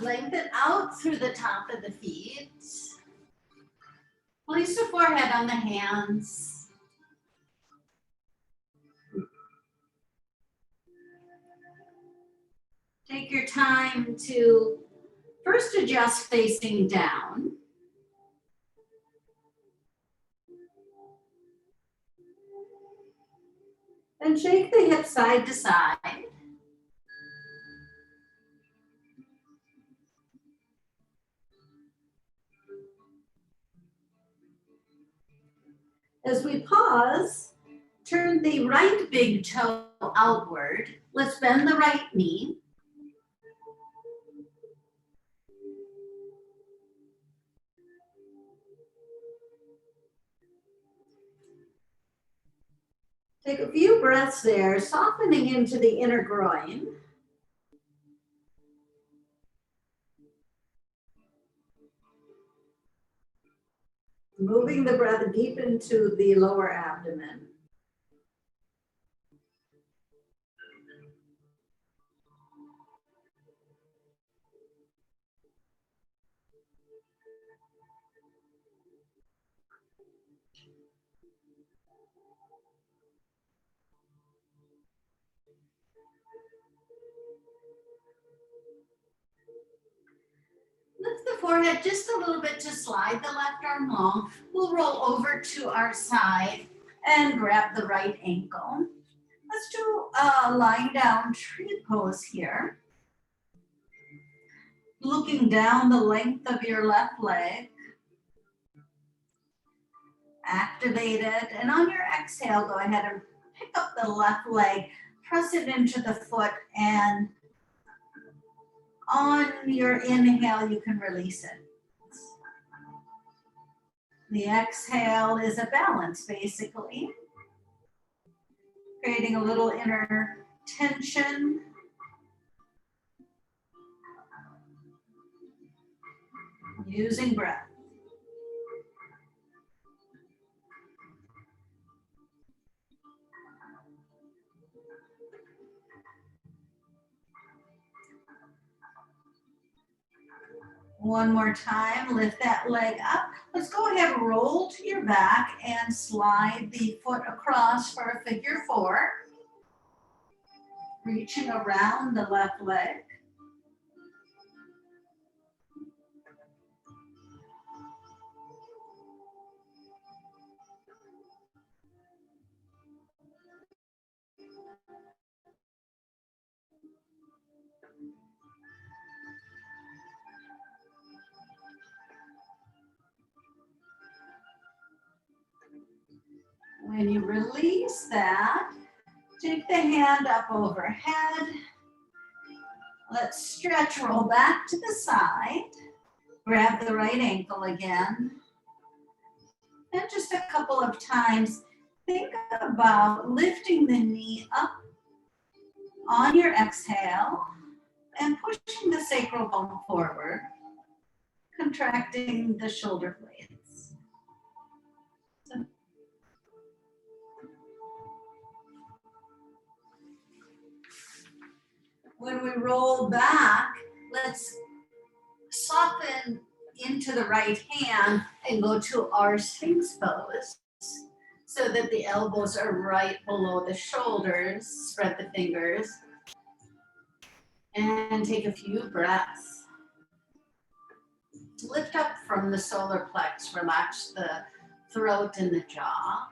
Lengthen out through the top of the feet. Place the forehead on the hands. Take your time to first adjust facing down. Then shake the hips side to side. As we pause, turn the right big toe outward. Let's bend the right knee. Take a few breaths there, softening into the inner groin. Moving the breath deep into the lower abdomen. Lift the forehead just a little bit to slide the left arm long. We'll roll over to our side and grab the right ankle. Let's do a lying down tree pose here. Looking down the length of your left leg. Activate it, and on your exhale, go ahead and pick up the left leg, press it into the foot, and on your inhale, you can release it. The exhale is a balance, basically. Creating a little inner tension. Using breath. One more time, lift that leg up. Let's go ahead and roll to your back and slide the foot across for a figure four. Reaching around the left leg. When you release that, take the hand up overhead. Let's stretch, roll back to the side. Grab the right ankle again. And just a couple of times, think about lifting the knee up on your exhale and pushing the sacral bone forward, contracting the shoulder blades. When we roll back, let's soften into the right hand and go to our Sphinx pose so that the elbows are right below the shoulders. Spread the fingers and take a few breaths. Lift up from the solar plex, relax the throat and the jaw.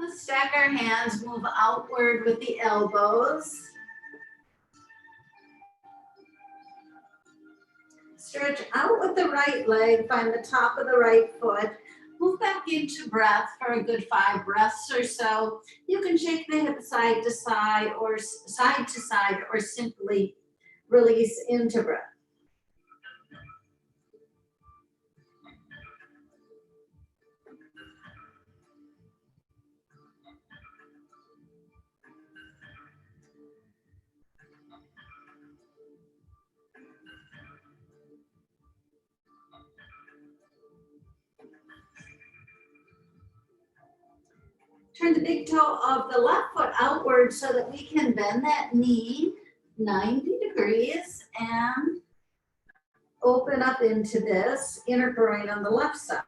Let's stack our hands, move outward with the elbows. Stretch out with the right leg, find the top of the right foot. Move back into breath for a good 5 breaths or so. You can shake the hips side to side or simply release into breath. Turn the big toe of the left foot outward so that we can bend that knee 90 degrees and open up into this inner groin on the left side.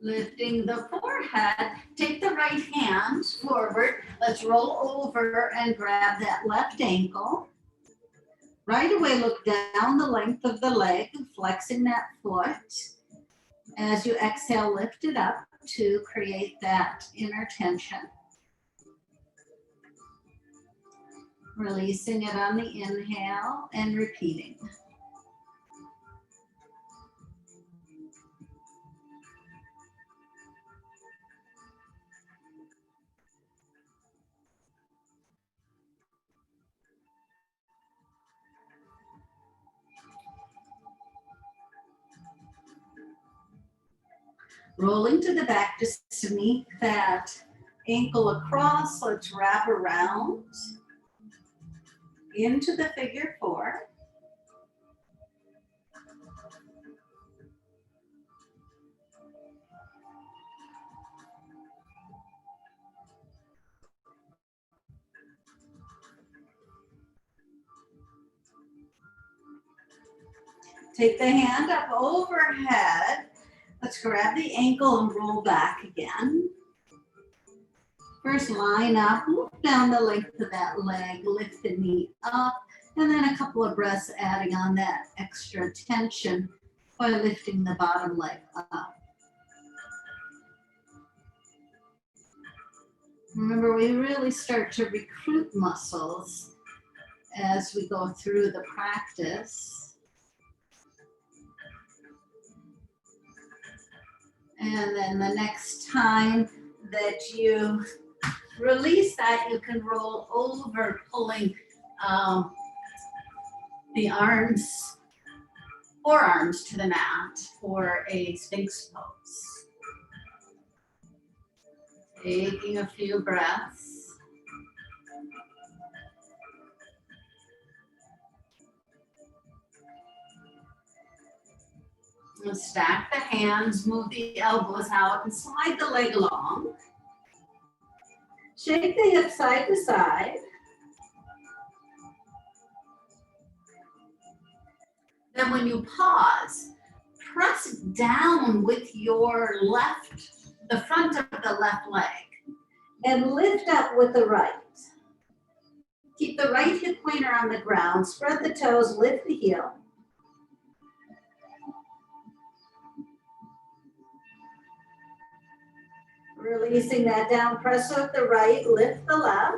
Lifting the forehead, take the right hand forward. Let's roll over and grab that left ankle. Right away, look down the length of the leg, flexing that foot. As you exhale, lift it up to create that inner tension. Releasing it on the inhale and repeating. Rolling to the back, just sneak that ankle across. Let's wrap around into the figure four. Take the hand up overhead. Let's grab the ankle and roll back again. First, line up, look down the length of that leg, lift the knee up, and then a couple of breaths adding on that extra tension by lifting the bottom leg up. Remember, we really start to recruit muscles as we go through the practice. And then the next time that you release that, you can roll over, pulling the arms, forearms to the mat for a Sphinx pose. Taking a few breaths. And stack the hands, move the elbows out, and slide the leg along. Shake the hips side to side. Then when you pause, press down with your left, the front of the left leg, and lift up with the right. Keep the right hip pointer on the ground, spread the toes, lift the heel. Releasing that down, press up the right, lift the left.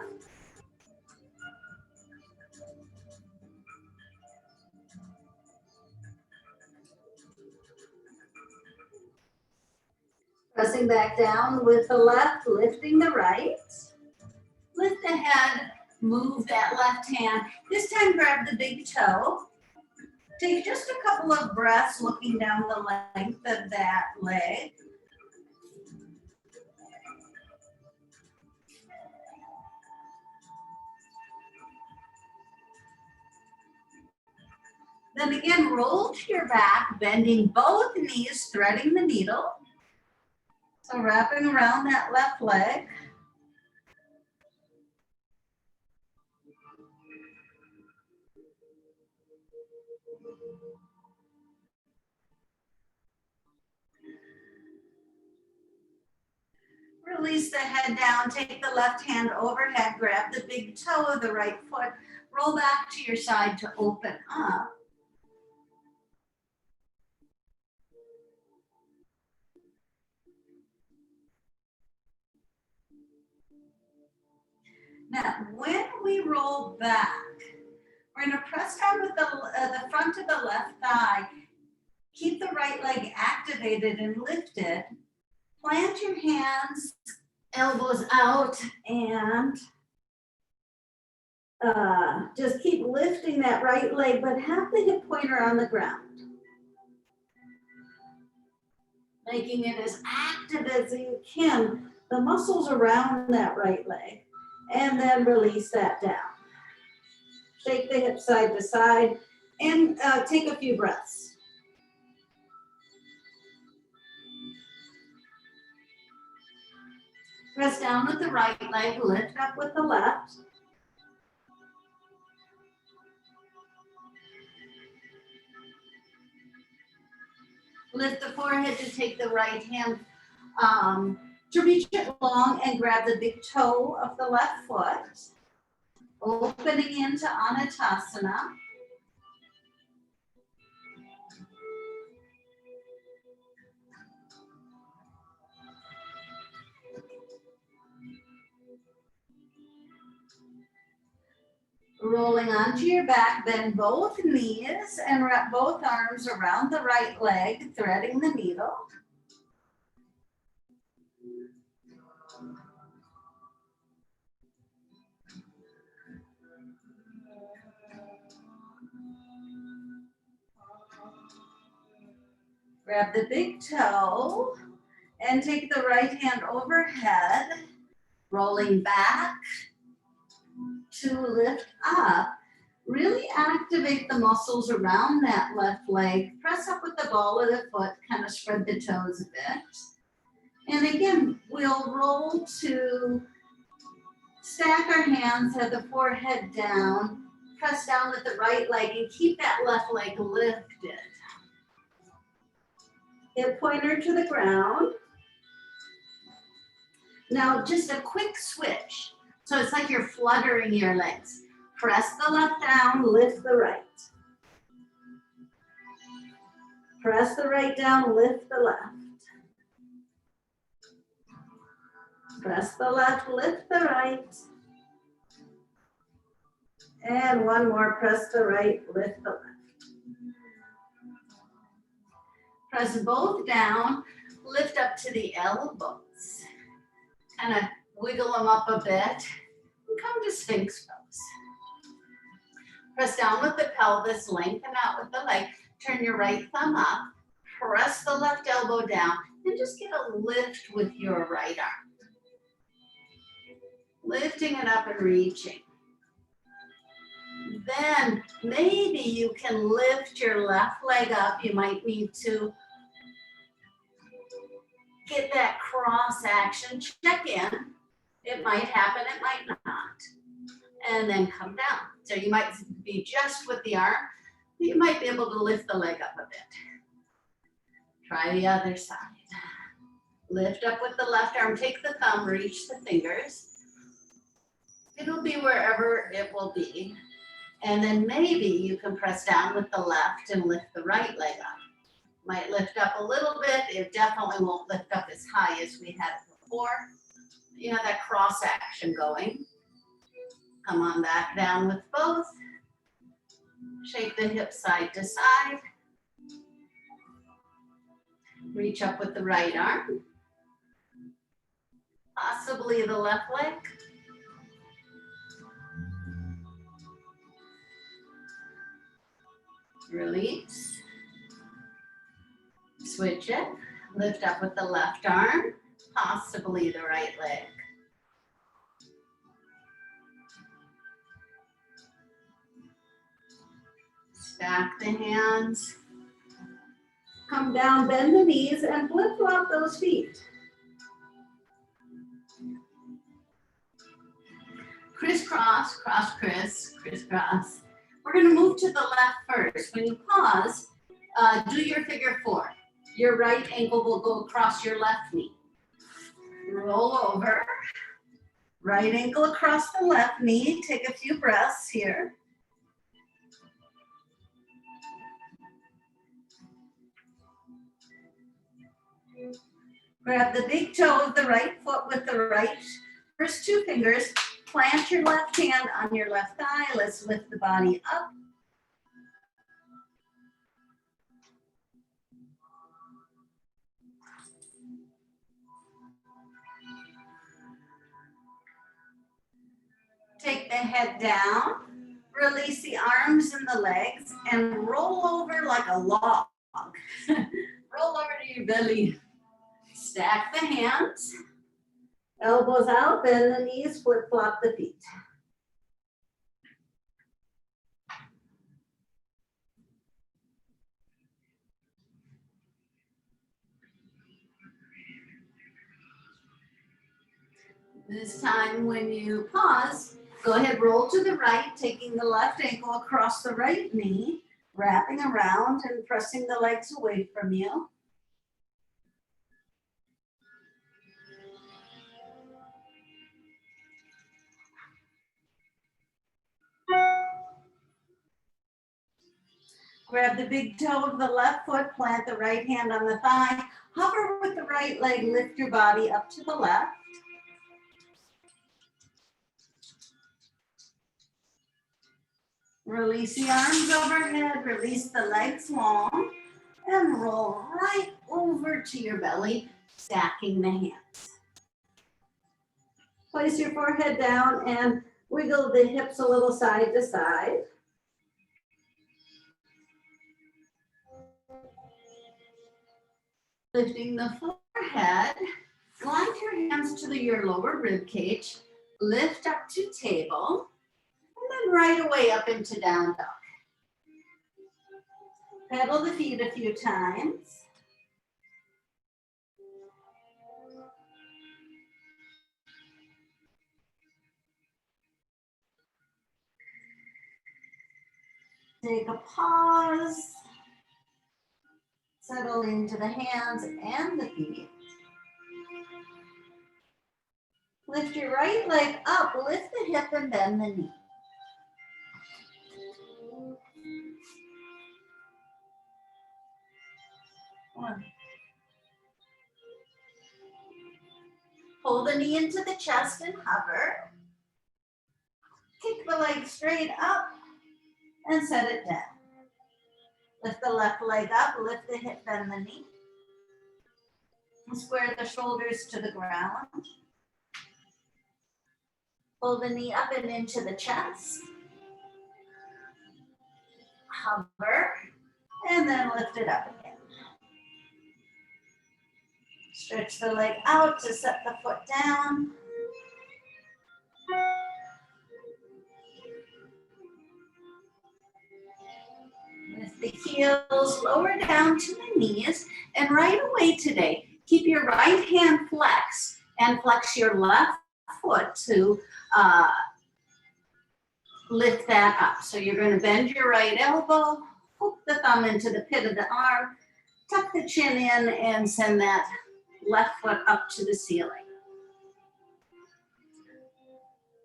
Pressing back down with the left, lifting the right. Lift the head, move that left hand. This time grab the big toe. Take just a couple of breaths looking down the length of that leg. Then again, roll to your back, bending both knees, threading the needle. So wrapping around that left leg. Release the head down, take the left hand overhead, grab the big toe of the right foot, roll back to your side to open up. Now, when we roll back, we're going to press down with the front of the left thigh. Keep the right leg activated and lifted. Plant your hands, elbows out, and Just keep lifting that right leg, but have the hip pointer on the ground. Making it as active as you can, the muscles around that right leg, and then release that down. Shake the hips side to side, and take a few breaths. Press down with the right leg, lift up with the left. Lift the forehead to take the right hand to reach it long and grab the big toe of the left foot. Opening into Anatasana. Rolling onto your back, bend both knees and wrap both arms around the right leg, threading the needle. Grab the big toe and take the right hand overhead, rolling back to lift up. Really activate the muscles around that left leg. Press up with the ball of the foot, kind of spread the toes a bit. And again, we'll roll to stack our hands, have the forehead down, press down with the right leg and keep that left leg lifted. Hip pointer to the ground. Now just a quick switch. So it's like you're fluttering your legs. Press the left down, lift the right. Press the right down, lift the left. Press the left, lift the right. And one more, press the right, lift the left. Press both down, lift up to the elbows. Kind of wiggle them up a bit and come to Sphinx pose. Press down with the pelvis, lengthen out with the leg. Turn your right thumb up, press the left elbow down, and just get a lift with your right arm. Lifting it up and reaching. Then maybe you can lift your left leg up. You might need to get that cross action. Check in. It might happen, it might not. And then come down. So you might be just with the arm, but you might be able to lift the leg up a bit. Try the other side. Lift up with the left arm, take the thumb, reach the fingers. It'll be wherever it will be. And then maybe you can press down with the left and lift the right leg up. Might lift up a little bit. It definitely won't lift up as high as we had before. You have that cross action going. Come on back down with both. Shake the hips side to side. Reach up with the right arm. Possibly the left leg. Release. Switch it. Lift up with the left arm, possibly the right leg. Stack the hands. Come down, bend the knees, and flip-flop those feet. Crisscross, cross, criss, crisscross. We're going to move to the left first. When you pause, do your figure four. Your right ankle will go across your left knee. Roll over. Right ankle across the left knee. Take a few breaths here. Grab the big toe of the right foot with the right first two fingers. Plant your left hand on your left thigh. Let's lift the body up. Take the head down, release the arms and the legs, and roll over like a log. Roll over to your belly. Stack the hands, elbows out, bend the knees, flip-flop the feet. This time when you pause, go ahead, roll to the right, taking the left ankle across the right knee, wrapping around and pressing the legs away from you. Grab the big toe of the left foot, plant the right hand on the thigh, hover with the right leg, lift your body up to the left. Release the arms overhead, release the legs long, and roll right over to your belly, stacking the hands. Place your forehead down and wiggle the hips a little side to side. Lifting the forehead, glide your hands to your lower rib cage, lift up to table, and then right away up into down dog. Pedal the feet a few times. Take a pause. Settle into the hands and the feet. Lift your right leg up, lift the hip and bend the knee. One. Pull the knee into the chest and hover. Kick the leg straight up and set it down. Lift the left leg up, lift the hip, bend the knee. Square the shoulders to the ground. Pull the knee up and into the chest. Hover, and then lift it up again. Stretch the leg out to set the foot down. Lift the heels lower down to the knees, and right away today, keep your right hand flexed and flex your left foot to lift that up. So you're going to bend your right elbow, hook the thumb into the pit of the arm, tuck the chin in, and send that left foot up to the ceiling.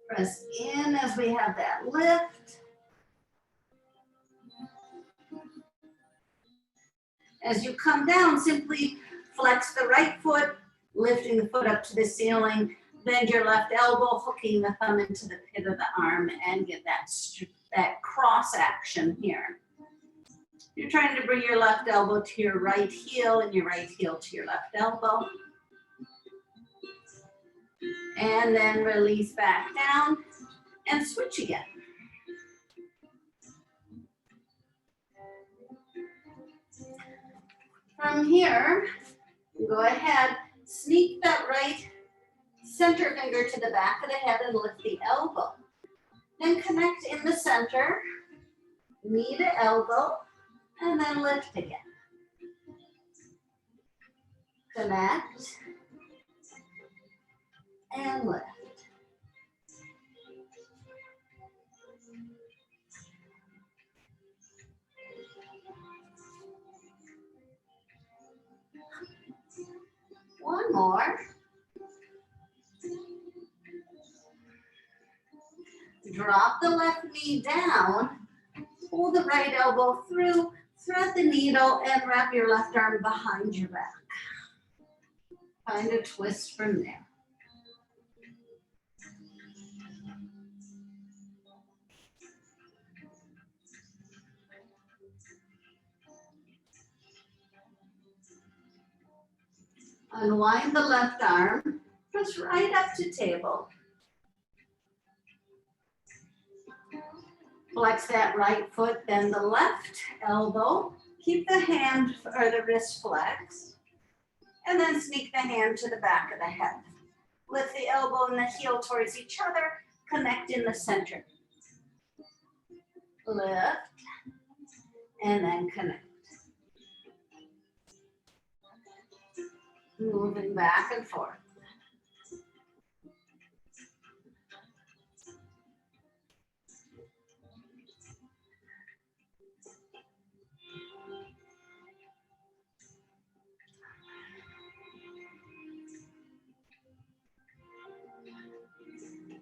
Press in as we have that lift. As you come down, simply flex the right foot, lifting the foot up to the ceiling, bend your left elbow, hooking the thumb into the pit of the arm, and get that cross action here. You're trying to bring your left elbow to your right heel and your right heel to your left elbow. And then release back down and switch again. From here, go ahead, sneak that right center finger to the back of the head and lift the elbow. Then connect in the center, knee to elbow, and then lift again. Connect and lift. One more. Drop the left knee down, pull the right elbow through, thread the needle, and wrap your left arm behind your back. Find a twist from there. Unwind the left arm, press right up to table. Flex that right foot, bend the left elbow. Keep the hand or the wrist flexed. And then sneak the hand to the back of the head. Lift the elbow and the heel towards each other. Connect in the center. Lift. And then connect. Moving back and forth.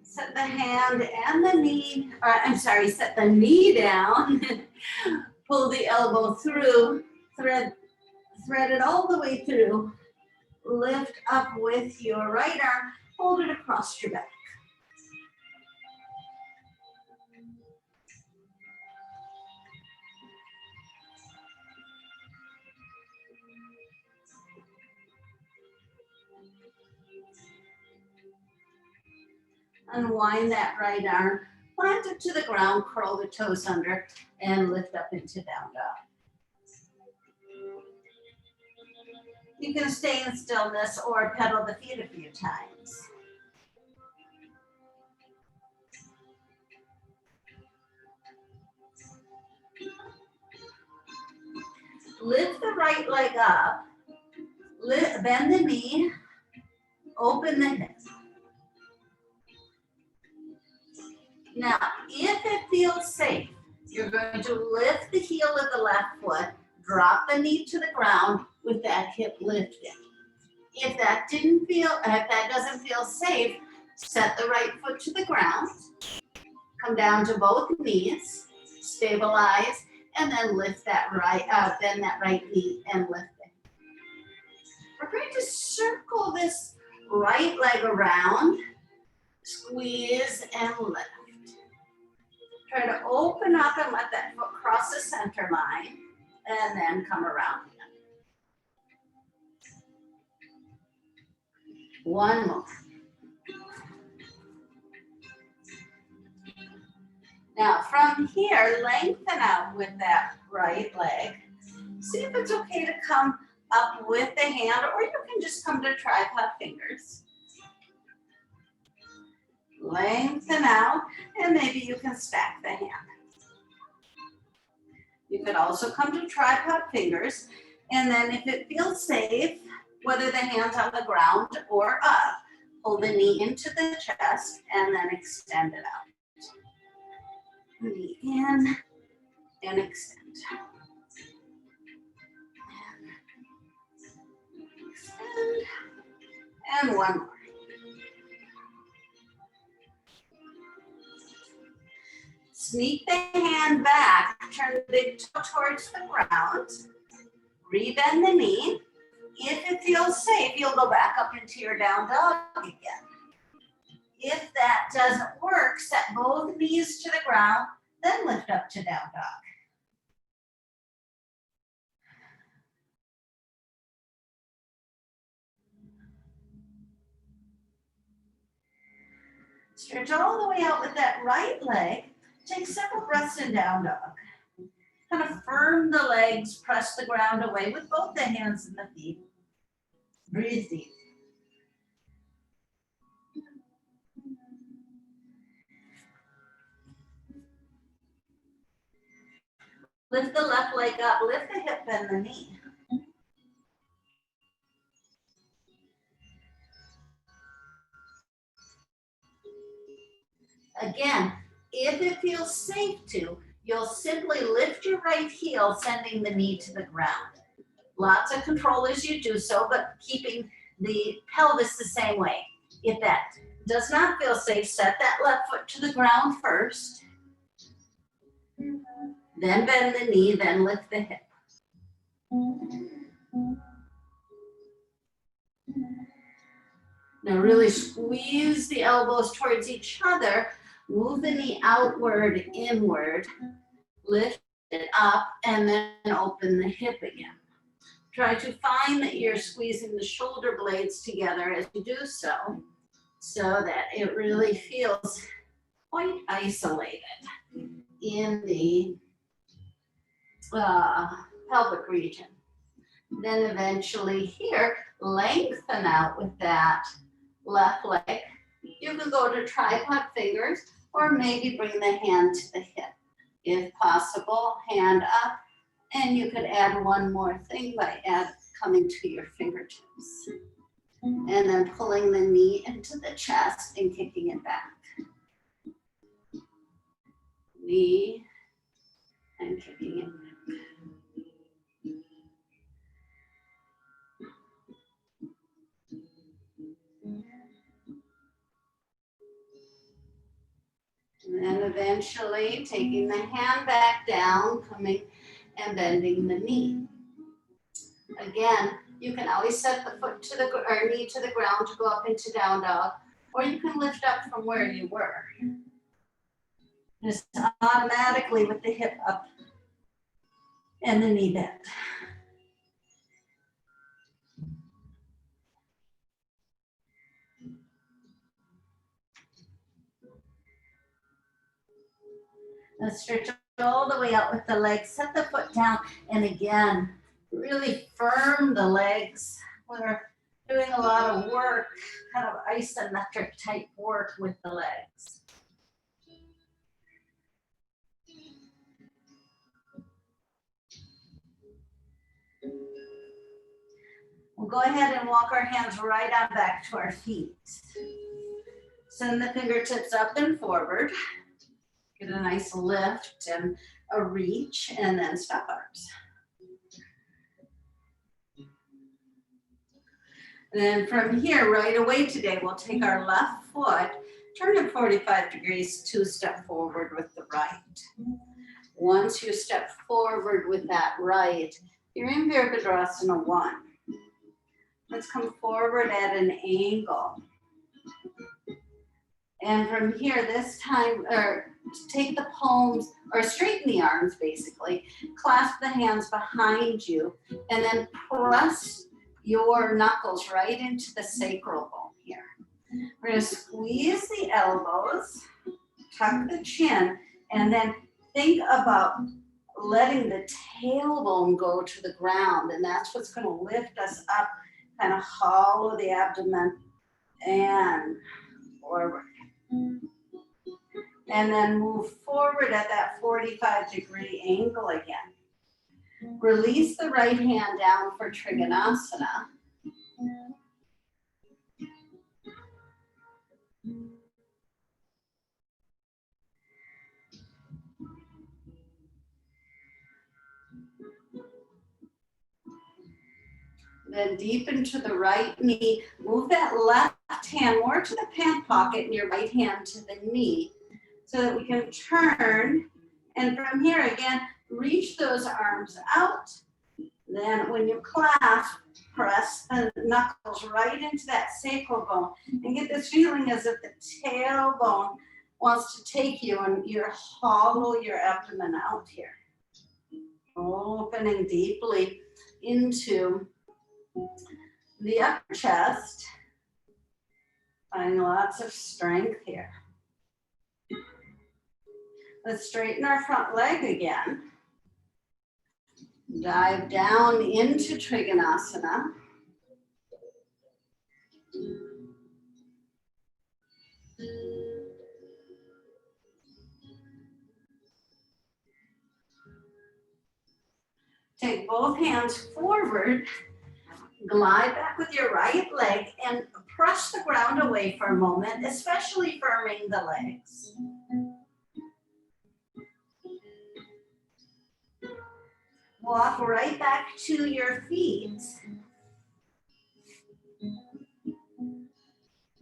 Set the hand and the knee, set the knee down. Pull the elbow through, thread it all the way through. Lift up with your right arm, hold it across your back. Unwind that right arm, plant it to the ground, curl the toes under, and lift up into down dog. You can stay in stillness or pedal the feet a few times. Lift the right leg up, bend the knee, open the hip. Now, if it feels safe, you're going to lift the heel of the left foot, drop the knee to the ground with that hip lifted. If that doesn't feel safe, set the right foot to the ground, come down to both knees, stabilize, and then lift that bend that right knee and lift it. We're going to circle this right leg around, squeeze and lift. Try to open up and let that foot cross the center line, and then come around again. One more. Now from here, lengthen out with that right leg. See if it's okay to come up with the hand, or you can just come to tripod fingers. Lengthen out, and maybe you can stack the hand. You could also come to tripod fingers, and then if it feels safe, whether the hand's on the ground or up, pull the knee into the chest and then extend it out. Knee in and extend. Extend. And one more. Sneak the hand back, turn the big toe towards the ground, rebend the knee. If it feels safe, you'll go back up into your down dog again. If that doesn't work, set both knees to the ground, then lift up to down dog. Stretch all the way out with that right leg. Take several breaths in down dog. Kind of firm the legs, press the ground away with both the hands and the feet. Breathe deep. Lift the left leg up, lift the hip, bend the knee. Again, if it feels safe to, you'll simply lift your right heel, sending the knee to the ground. Lots of control as you do so, but keeping the pelvis the same way. If that does not feel safe, set that left foot to the ground first. Then bend the knee, then lift the hip. Now really squeeze the elbows towards each other. Move the knee outward, inward. Lift it up and then open the hip again. Try to find that you're squeezing the shoulder blades together as you do so that it really feels quite isolated. in the pelvic region. Then eventually here, lengthen out with that left leg. You can go to tripod fingers or maybe bring the hand to the hip. If possible, hand up, and you could add one more thing by coming to your fingertips. And then pulling the knee into the chest and kicking it back. Knee and kicking it back. And then eventually taking the hand back down, coming and bending the knee. Again, you can always set the foot to the or knee to the ground to go up into down dog, or you can lift up from where you were. Just automatically with the hip up and the knee bent. Now stretch all the way out with the legs, set the foot down, and again, really firm the legs. We're doing a lot of work, kind of isometric type work with the legs. We'll go ahead and walk our hands right on back to our feet. Send the fingertips up and forward. Get a nice lift and a reach, and then step arms. And then from here, right away today, we'll take our left foot, turn it 45 degrees, 2-step forward with the right. Once you step forward with that right, you're in Virabhadrasana 1. Let's come forward at an angle. And from here, this time, take the palms, or straighten the arms basically, clasp the hands behind you, and then press your knuckles right into the sacral bone here. We're gonna squeeze the elbows, tuck the chin, and then think about letting the tailbone go to the ground, and that's what's gonna lift us up, kind of hollow the abdomen and forward. And then move forward at that 45-degree angle again. Release the right hand down for Trikonasana. Then deep into the right knee. Move that left hand more to the pant pocket and your right hand to the knee so that we can turn. And from here again, reach those arms out. Then when you clasp, press the knuckles right into that sacral bone and get this feeling as if the tailbone wants to take you and you hollow your abdomen out here. Opening deeply into the upper chest. Finding lots of strength here. Let's straighten our front leg again. Dive down into Trikonasana. Take both hands forward, glide back with your right leg and press the ground away for a moment, especially firming the legs. Walk right back to your feet.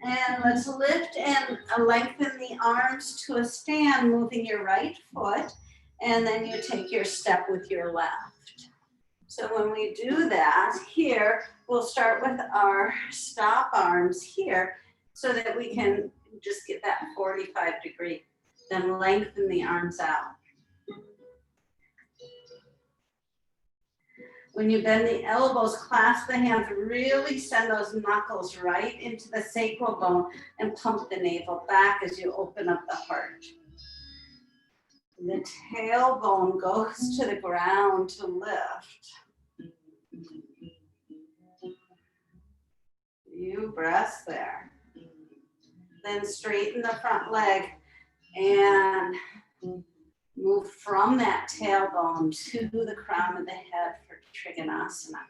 And let's lift and lengthen the arms to a stand, moving your right foot, and then you take your step with your left. So when we do that here, we'll start with our stop arms here so that we can just get that 45-degree, then lengthen the arms out. When you bend the elbows, clasp the hands, really send those knuckles right into the sacral bone and pump the navel back as you open up the heart. The tailbone goes to the ground to lift. Few breaths there. Then straighten the front leg and move from that tailbone to the crown of the head for Trikonasana.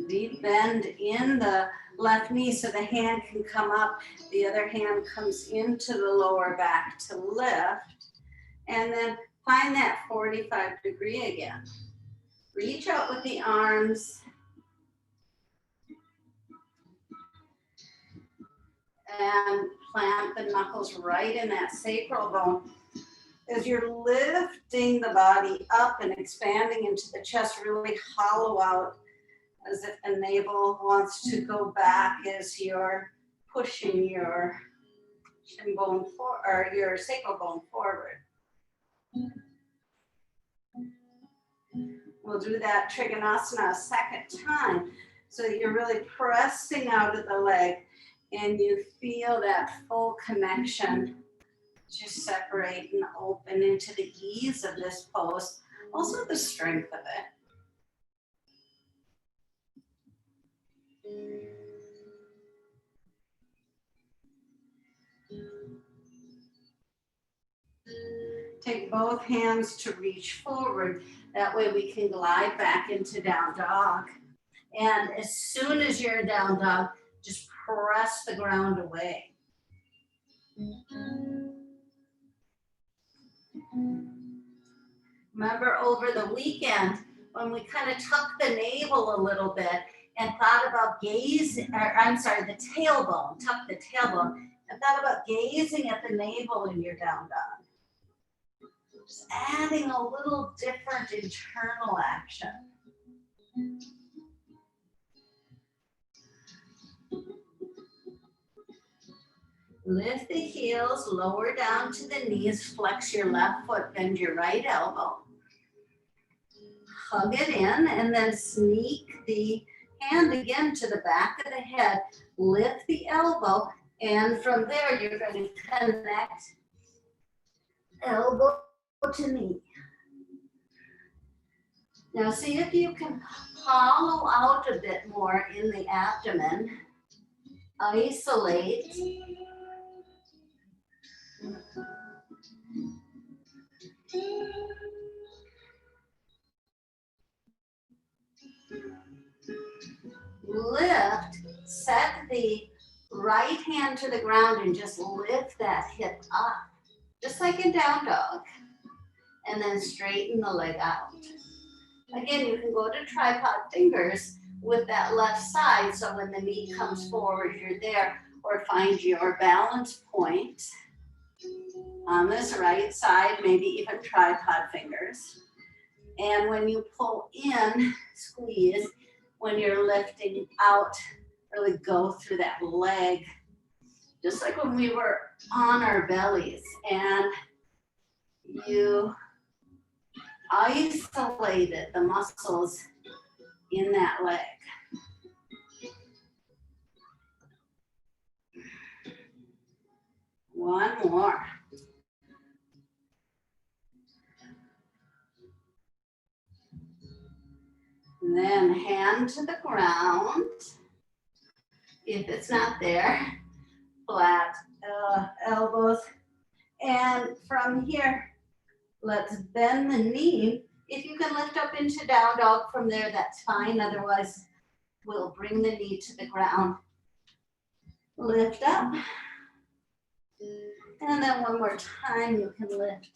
Deep bend in the left knee so the hand can come up. The other hand comes into the lower back to lift. And then find that 45-degree again. Reach out with the arms. And plant the knuckles right in that sacral bone. As you're lifting the body up and expanding into the chest, really hollow out as if the navel wants to go back as you're pushing your shin bone or your sacral bone forward. We'll do that Trikonasana a second time so that you're really pressing out of the leg and you feel that full connection to separate and open into the ease of this pose, also the strength of it. Take both hands to reach forward. That way we can glide back into down dog. And as soon as you're in down dog, just press the ground away. Remember over the weekend when we kind of tucked the navel a little bit and thought about the tailbone, tuck the tailbone, and thought about gazing at the navel in your down dog. Just adding a little different internal action. Lift the heels, lower down to the knees, flex your left foot, bend your right elbow. Hug it in and then sneak the hand again to the back of the head. Lift the elbow and from there you're going to connect elbow to knee. Now see if you can hollow out a bit more in the abdomen. Isolate. Lift, set the right hand to the ground and just lift that hip up, just like in down dog. And then straighten the leg out. Again, you can go to tripod fingers with that left side, so when the knee comes forward, you're there, or find your balance point on this right side, maybe even tripod fingers. And when you pull in, squeeze. When you're lifting out, really go through that leg, just like when we were on our bellies and you isolated the muscles in that leg. One more. And then hand to the ground. If it's not there, flat elbows. And from here, let's bend the knee. If you can lift up into down dog from there, that's fine. Otherwise, we'll bring the knee to the ground. Lift up. And then one more time, you can lift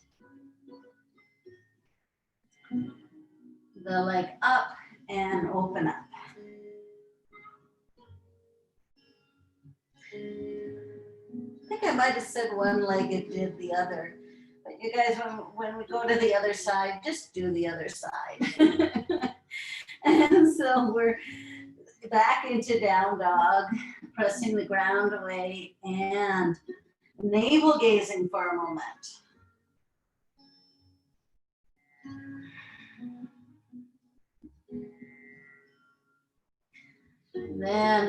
the leg up and open up. I think I might have said one leg and did the other. But you guys, when we go to the other side, just do the other side. And so we're back into down dog, pressing the ground away and navel gazing for a moment.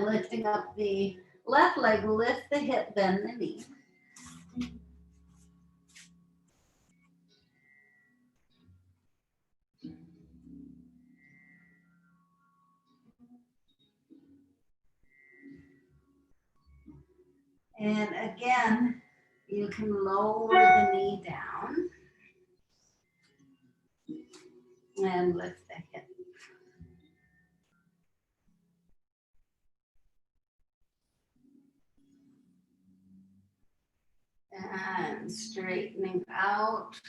lifting up the left leg, lift the hip, bend the knee. And again, you can lower the knee down and lift the hip. And straightening out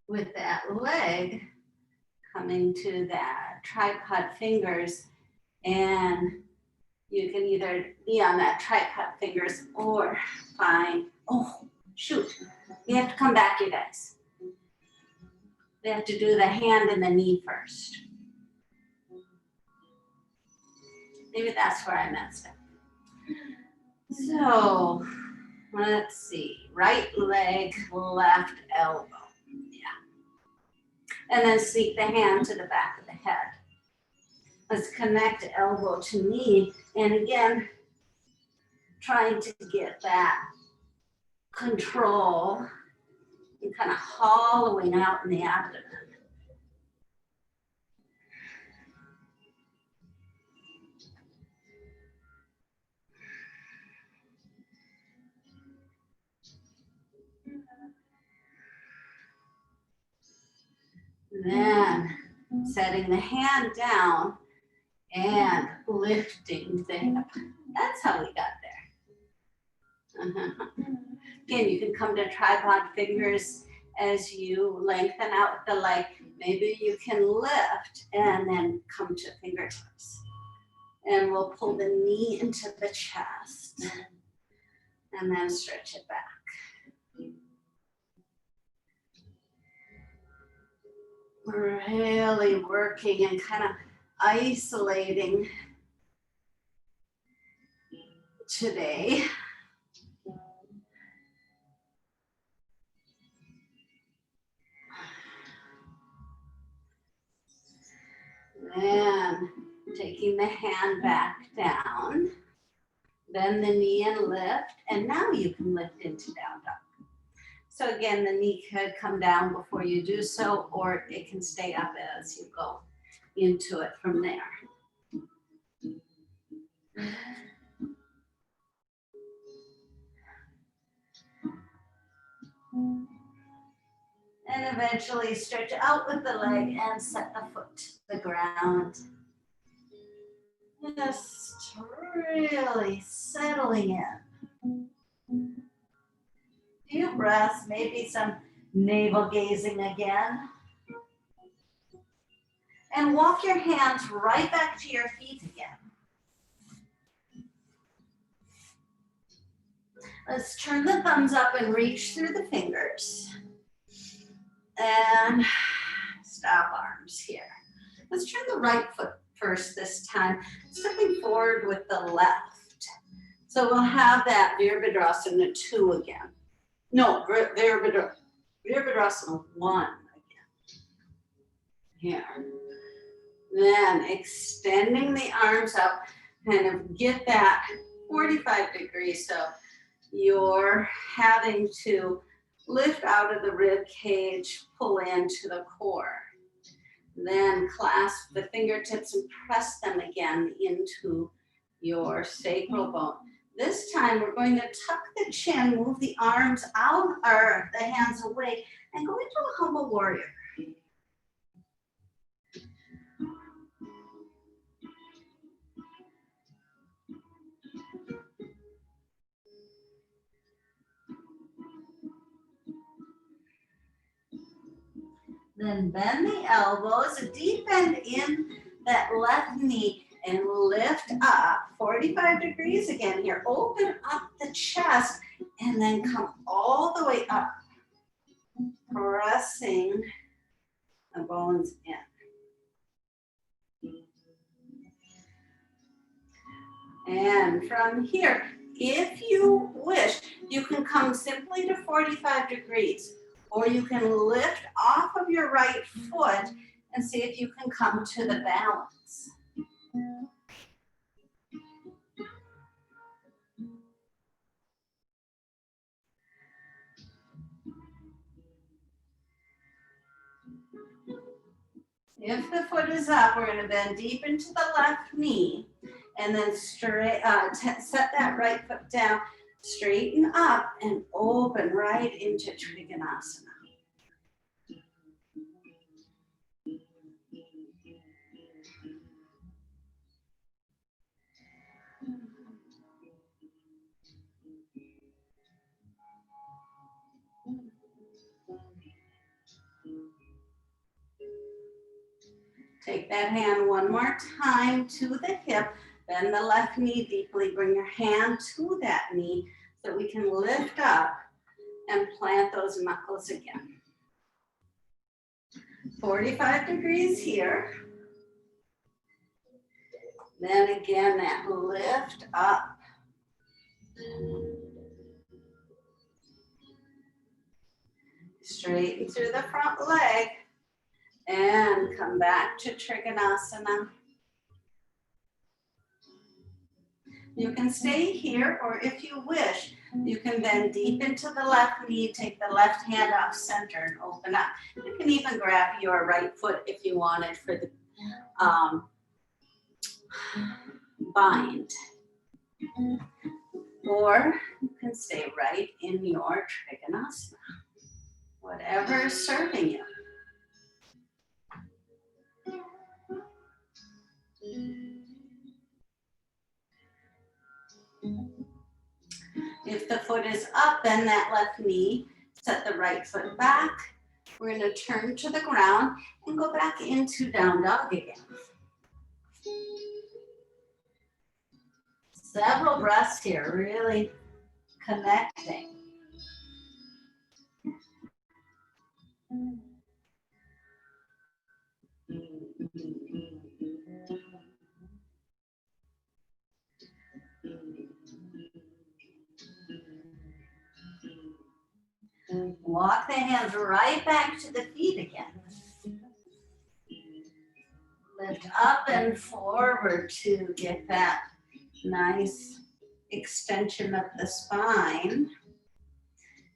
with that leg, coming to that tripod fingers, and you can either be on that tripod fingers or find, oh, shoot, we have to come back, you guys. We have to do the hand and the knee first. Maybe that's where I messed up. So, let's see, right leg, left elbow, yeah. And then sneak the hand to the back of the head. Let's connect elbow to knee, and again, trying to get that control and kind of hollowing out in the abdomen. Then setting the hand down and lifting the hip. That's how we got there. Again, you can come to tripod fingers as you lengthen out the leg. Maybe you can lift and then come to fingertips. And we'll pull the knee into the chest and then stretch it back. Really working and kind of isolating today. Then taking the hand back down, bend the knee and lift, and now you can lift into down dog. So again, the knee could come down before you do so, or it can stay up as you go into it from there. And eventually stretch out with the leg and set the foot to the ground. Just really settling in. Few breaths, maybe some navel gazing again. And walk your hands right back to your feet again. Let's turn the thumbs up and reach through the fingers. And stop arms here. Let's turn the right foot first this time, stepping forward with the left. So we'll have that Virabhadrasana 2 again. No, Virabhadrasana 1 again. Here. Then extending the arms up, kind of get that 45 degrees. So you're having to lift out of the rib cage, pull into the core. Then clasp the fingertips and press them again into your sacral bone. This time we're going to tuck the chin, move the arms out or the hands away, and go into a humble warrior. Then bend the elbows, a deep bend in that left knee, and lift up 45 degrees again here. Open up the chest and then come all the way up, pressing the bones in. And from here, if you wish, you can come simply to 45 degrees. Or you can lift off of your right foot and see if you can come to the balance. If the foot is up, we're going to bend deep into the left knee and then straight, set that right foot down, straighten up and open right into Trikonasana. Take that hand one more time to the hip, bend the left knee deeply, bring your hand to that knee so we can lift up and plant those knuckles again. 45 degrees here. Then again, that lift up. Straighten through the front leg and come back to Trikonasana. You can stay here, or if you wish, you can bend deep into the left knee, take the left hand off center and open up. You can even grab your right foot if you wanted for the bind. Or you can stay right in your Trikonasana, whatever is serving you. If the foot is up, bend that left knee, set the right foot back. We're going to turn to the ground and go back into down dog again. Several breaths here, really connecting. Walk the hands right back to the feet again. Lift up and forward to get that nice extension of the spine.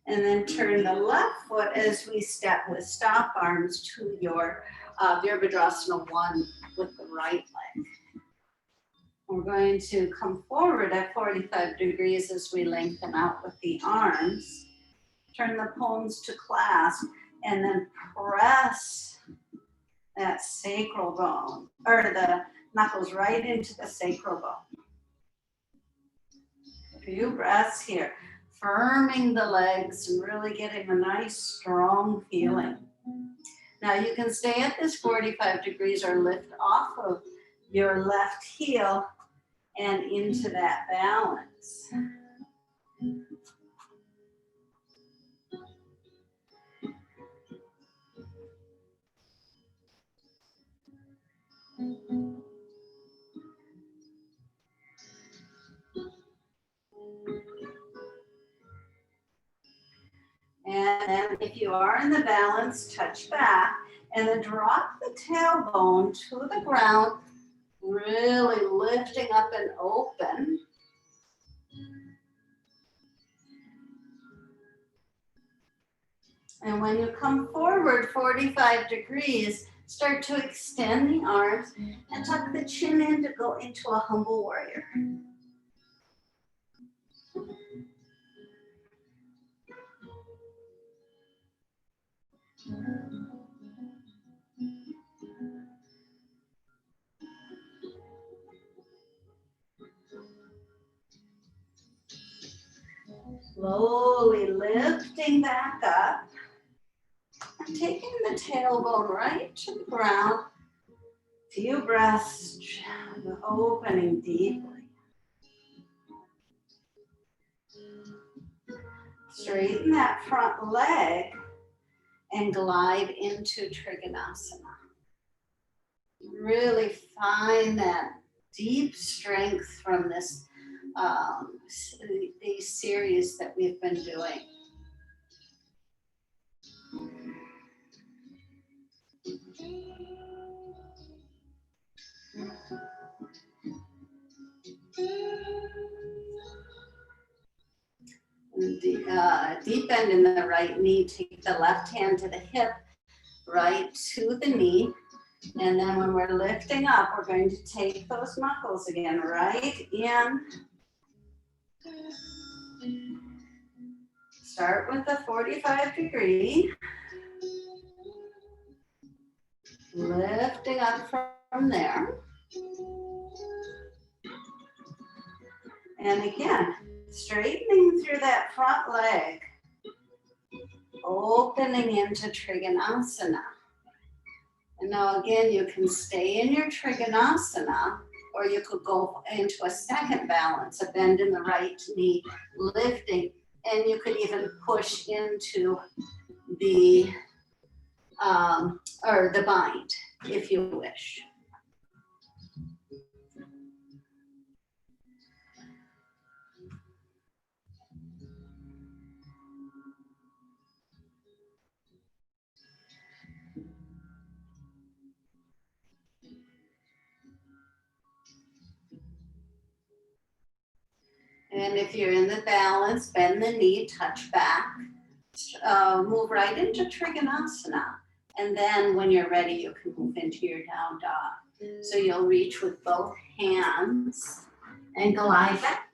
And then turn the left foot as we step with stop arms to your Virabhadrasana 1 with the right leg. We're going to come forward at 45 degrees as we lengthen out with the arms. Turn the palms to clasp and then press that sacral bone, or the knuckles right into the sacral bone. A few breaths here, firming the legs and really getting a nice strong feeling. Now you can stay at this 45 degrees or lift off of your left heel and into that balance. And then if you are in the balance, touch back and then drop the tailbone to the ground, really lifting up and open. And when you come forward 45 degrees, start to extend the arms and tuck the chin in to go into a humble warrior. Slowly lifting back up and taking the tailbone right to the ground. Few breaths, opening deeply. Straighten that front leg and glide into Trikonasana. Really find that deep strength from this these series that we've been doing. Deep bend in the right knee, take the left hand to the hip, right to the knee. And then when we're lifting up, we're going to take those knuckles again, right in. Start with the 45-degree. Lifting up from there. And again, straightening through that front leg. Opening into Trikonasana. And now again, you can stay in your Trikonasana, or you could go into a second balance, a bend in the right knee, lifting, and you could even push into the or the bind if you wish. And if you're in the balance, bend the knee, touch back, move right into Trikonasana. And then when you're ready, you can move into your down dog. So you'll reach with both hands and glide back.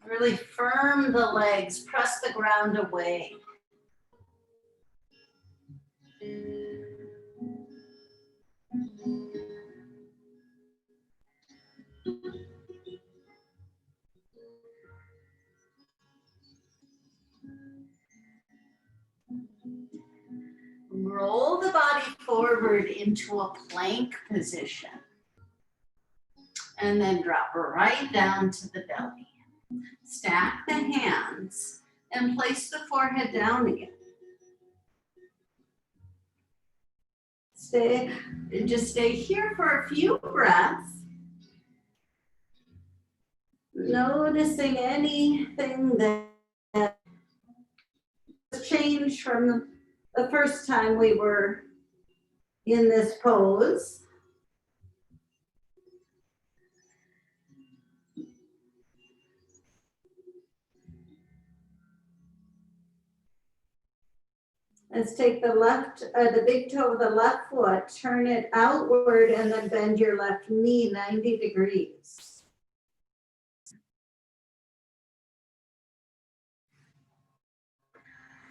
Really firm the legs, press the ground away. Roll the body forward into a plank position. And then drop right down to the belly. Stack the hands and place the forehead down again. Just stay here for a few breaths. Noticing anything that changed from the first time we were in this pose. Let's take the big toe of the left foot, turn it outward, and then bend your left knee 90 degrees.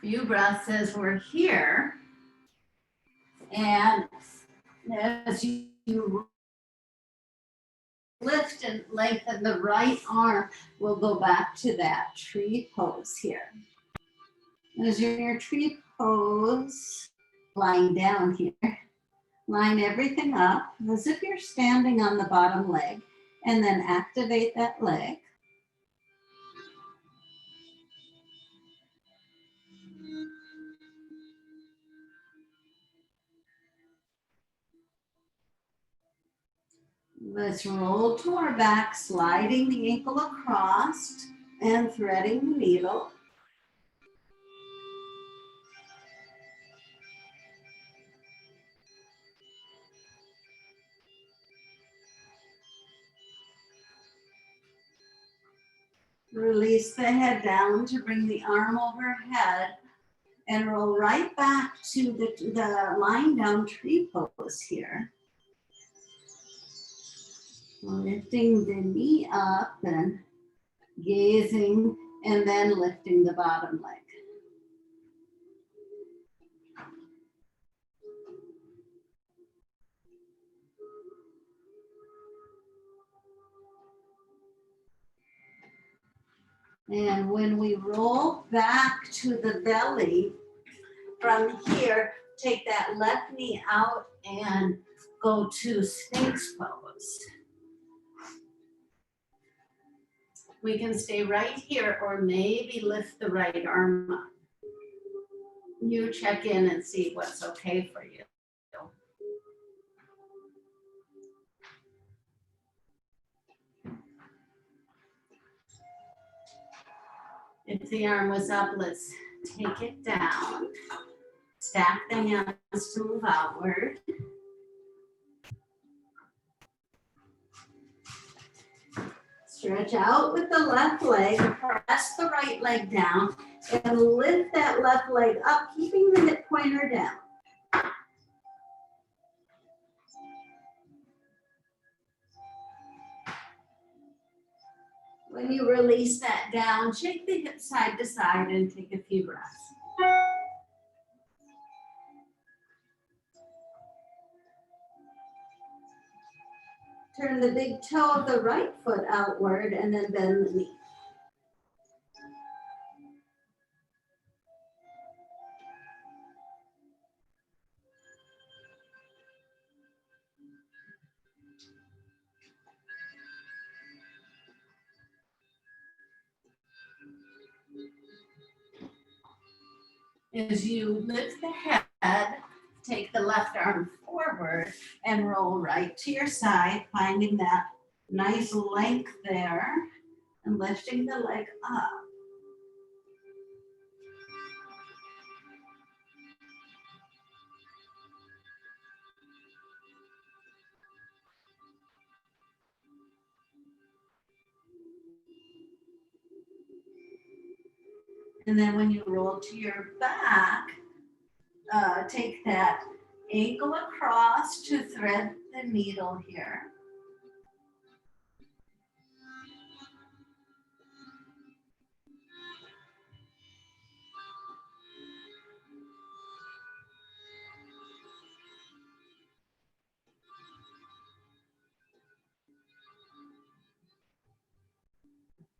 Few breaths as we're here. And as you lift and lengthen the right arm, we'll go back to that tree pose here. As you're in your tree pose, lying down here, line everything up as if you're standing on the bottom leg, and then activate that leg. Let's roll to our back, sliding the ankle across and threading the needle. Release the head down to bring the arm overhead and roll right back to the lying down tree pose here. Lifting the knee up and gazing, and then lifting the bottom leg. And when we roll back to the belly, from here, take that left knee out and go to Sphinx pose. We can stay right here or maybe lift the right arm up. You check in and see what's okay for you. If the arm was up, let's take it down. Stack the hands to move outward. Stretch out with the left leg, press the right leg down, and lift that left leg up, keeping the hip pointer down. When you release that down, shake the hips side to side and take a few breaths. Turn the big toe of the right foot outward and then bend the knee. As you lift the head, take the left arm forward and roll right to your side, finding that nice length there and lifting the leg up. And then when you roll to your back, take that ankle across to thread the needle here.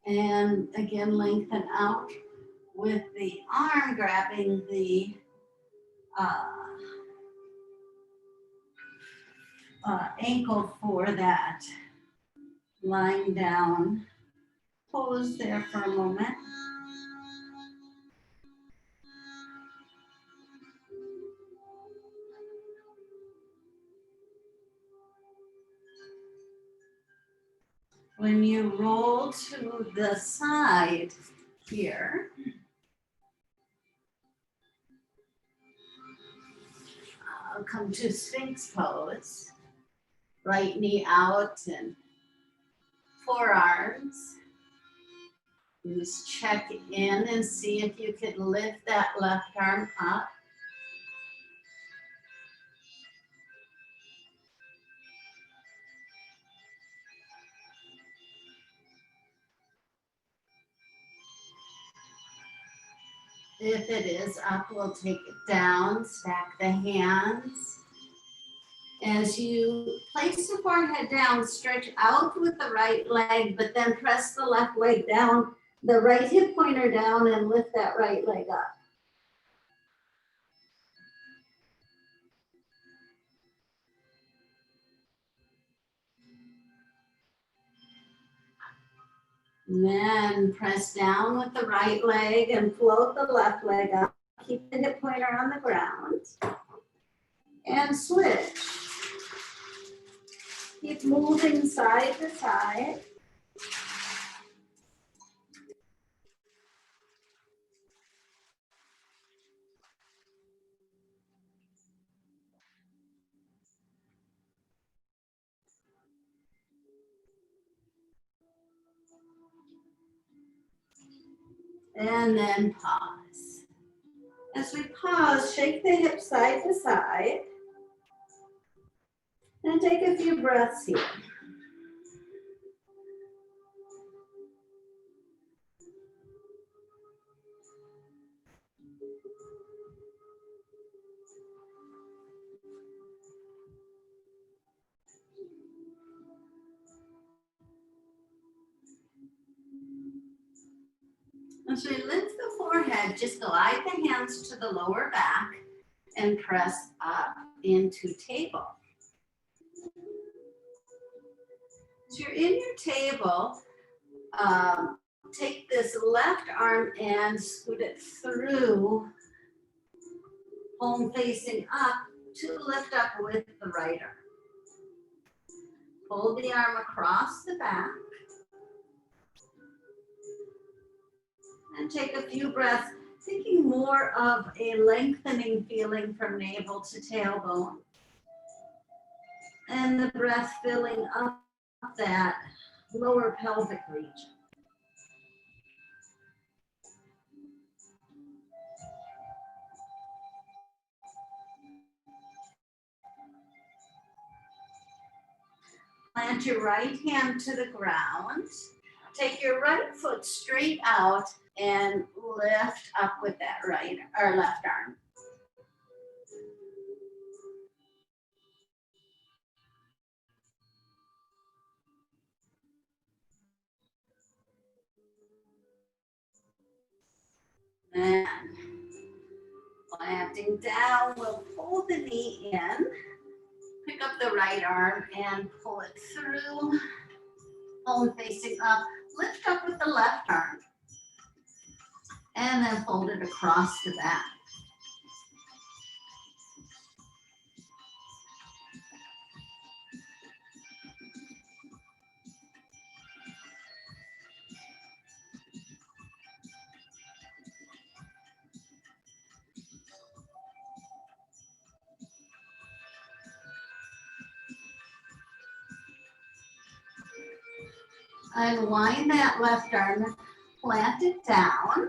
And again, lengthen out with the arm grabbing the ankle for that lying down pose there for a moment. When you roll to the side here, come to Sphinx pose. Right knee out and forearms. Just check in and see if you can lift that left arm up. If it is up, we'll take it down, stack the hands. As you place the forehead down, stretch out with the right leg, but then press the left leg down, the right hip pointer down, and lift that right leg up. And then press down with the right leg and float the left leg up. Keep the hip pointer on the ground. And switch. Keep moving side to side. And then pause. As we pause, shake the hips side to side. And take a few breaths here. As we lift the forehead, just glide the hands to the lower back and press up into table. As you're in your table, take this left arm and scoot it through, palm facing up to lift up with the right arm. Hold the arm across the back. And take a few breaths, thinking more of a lengthening feeling from navel to tailbone. And the breath filling up that lower pelvic region. Plant your right hand to the ground. Take your right foot straight out and lift up with that right or left arm. And planting down, we'll pull the knee in. Pick up the right arm and pull it through. Palm facing up. Lift up with the left arm. And then fold it across the back. Unwind that left arm, plant it down.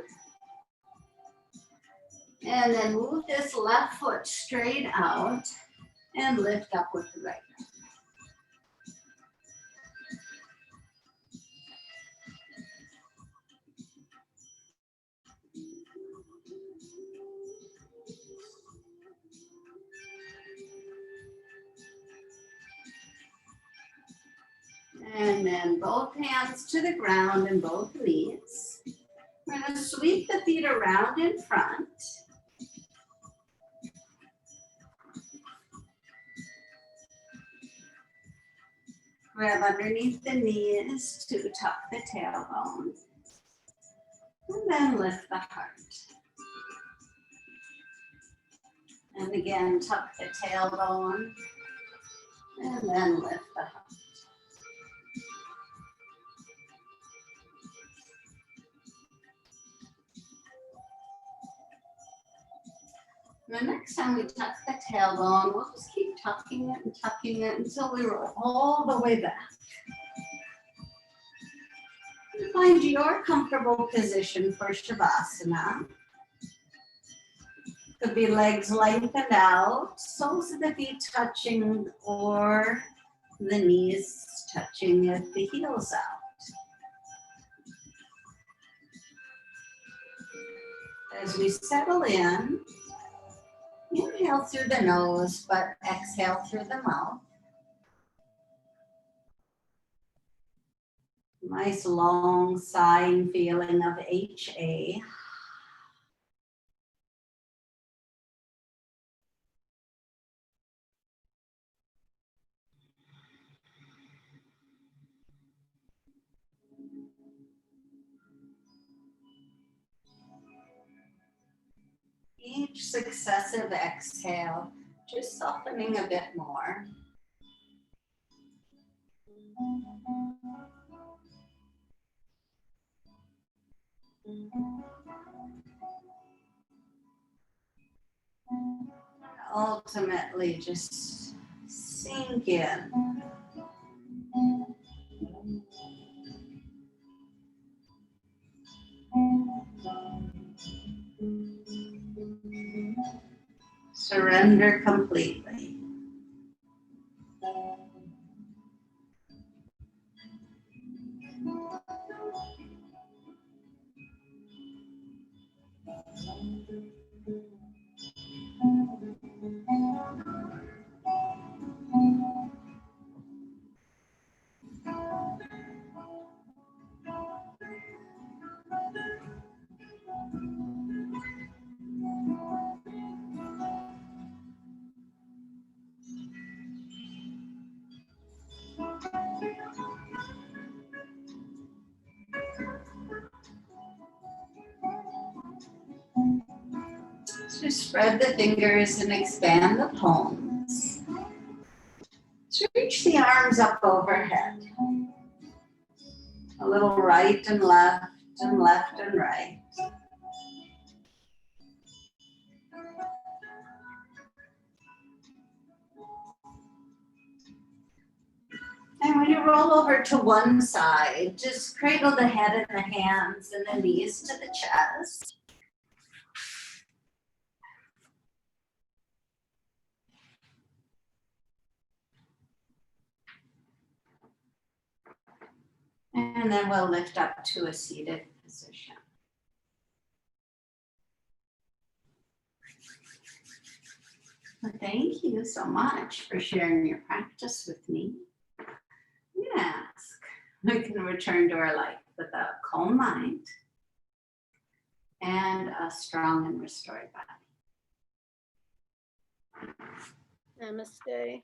And then move this left foot straight out and lift up with the right. And then both hands to the ground and both knees. We're going to sweep the feet around in front. Grab underneath the knees to tuck the tailbone. And then lift the heart. And again, tuck the tailbone. And then lift the heart. The next time we tuck the tailbone, we'll just keep tucking it until we roll all the way back. Find your comfortable position for Shavasana. Could be legs lengthened out, soles of the feet touching, or the knees touching at the heels out. As we settle in, inhale through the nose, but exhale through the mouth. Nice long sighing feeling of HA. Each successive exhale, just softening a bit more. Ultimately, just sink in. Surrender completely. Just spread the fingers and expand the palms. Reach the arms up overhead. A little right and left and left and right. And when you're roll over to one side. Just cradle the head in the hands and the knees to the chest. And then we'll lift up to a seated position. Well, thank you so much for sharing your practice with me. Yes, we can return to our life with a calm mind and a strong and restored body. Namaste.